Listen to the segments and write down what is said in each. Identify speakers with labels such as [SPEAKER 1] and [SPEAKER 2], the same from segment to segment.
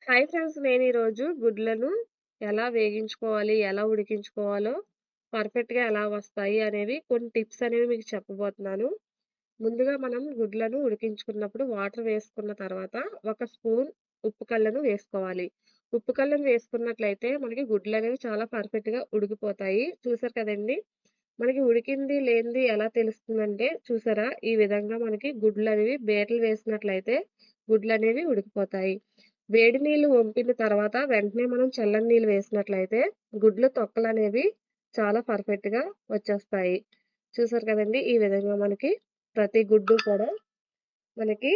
[SPEAKER 1] Hi friends, నేను ఈరోజు గుడ్లను ఎలా వేగించుకోవాలి, ఎలా ఉడికించుకోవాలో, పర్ఫెక్ట్‌గా ఎలా వస్తాయి అనేవి కొన్ని టిప్స్ అనేవి మీకు చెప్పబోతున్నాను. ముందుగా మనం గుడ్లను ఉడికించుకున్నప్పుడు వాటర్ వేసుకున్న తర్వాత ఒక స్పూన్ ఉప్పు కల్లను వేసుకోవాలి. ఉప్పు కల్లను వేసుకున్నట్లయితే మనకి గుడ్లనేవి చాలా పర్ఫెక్ట్‌గా ఉడికిపోతాయి. చూసారు కదండీ! మనకి ఉడికింది లేనిది ఎలా తెలుస్తుందంటే చూసారా? ఈ విధంగా మనకి గుడ్లనేవి బీటలు వేసినట్లయితే గుడ్లనేవి ఉడికిపోతాయి. వేడి నీళ్లు వంపిన తర్వాత వెంటనే మనం చల్లని నీళ్ళు వేసినట్లయితే గుడ్ల తొక్కలనేవి చాలా పర్ఫెక్ట్‌గా వచ్చేస్తాయి. చూసారు కదండీ! ఈ విధంగా మనకి ప్రతి గుడ్డు కూడా మనకి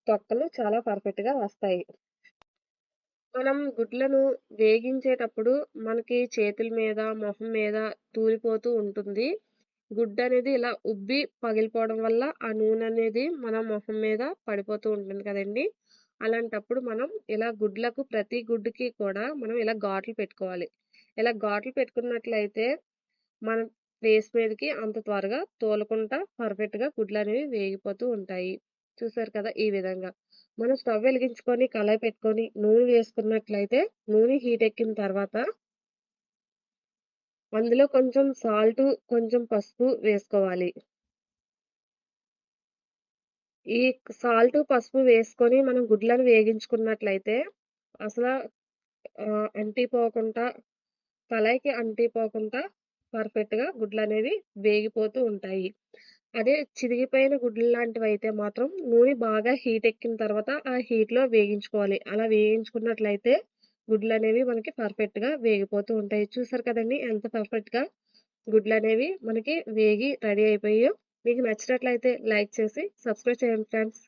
[SPEAKER 1] తొక్కలు చాలా పర్ఫెక్ట్‌గా వస్తాయి. మనం గుడ్లను వేగించేటప్పుడు మనకి చేతుల మీద, మొహం మీద తూలిపోతూ ఉంటుంది. గుడ్డనేది ఇలా ఉబ్బి పగిలిపోవడం వల్ల ఆ నూనెనేది మన మొహం మీద పడిపోతూ ఉంటుంది కదండీ! అలాంటప్పుడు మనం ఇలా గుడ్లకు ప్రతి గుడ్డుకి కూడా మనం ఇలా ఘాట్లు పెట్టుకోవాలి. ఇలా ఘాట్లు పెట్టుకున్నట్లయితే మన ఫేస్ మీదకి అంత త్వరగా తోలకుండా పర్ఫెక్ట్‌గా గుడ్లనేవి వేగిపోతూ ఉంటాయి. చూసారు కదా! ఈ విధంగా. మనం స్టవ్ వెలిగించుకొని, కళాయి పెట్టుకొని, నూనె వేసుకున్నట్లయితే నూనె హీట్ ఎక్కిన తర్వాత అందులో కొంచెం సాల్టు, కొంచెం పసుపు వేసుకోవాలి. ఈ సాల్టు, పసుపు వేసుకొని మనం గుడ్లను వేగించుకున్నట్లయితే అసల అంటిపోకుండా కళాయికి అంటిపోకుండా పర్ఫెక్ట్‌గా గుడ్లనేవి వేగిపోతూ ఉంటాయి. అదే చిరిగిపోయిన గుడ్లు లాంటివైతే మాత్రం నూనె బాగా హీట్ ఎక్కిన తర్వాత ఆ హీట్‌లో వేగించుకోవాలి. అలా వేయించుకున్నట్లయితే గుడ్లనేవి మనకి పర్ఫెక్ట్‌గా వేగిపోతూ ఉంటాయి. చూసారు కదండీ! ఎంత పర్ఫెక్ట్‌గా గుడ్లనేవి మనకి వేగి రెడీ అయిపోయాయో. మీకు నచ్చినట్లయితే లైక్ చేసి సబ్స్క్రైబ్ చేయండి ఫ్రెండ్స్.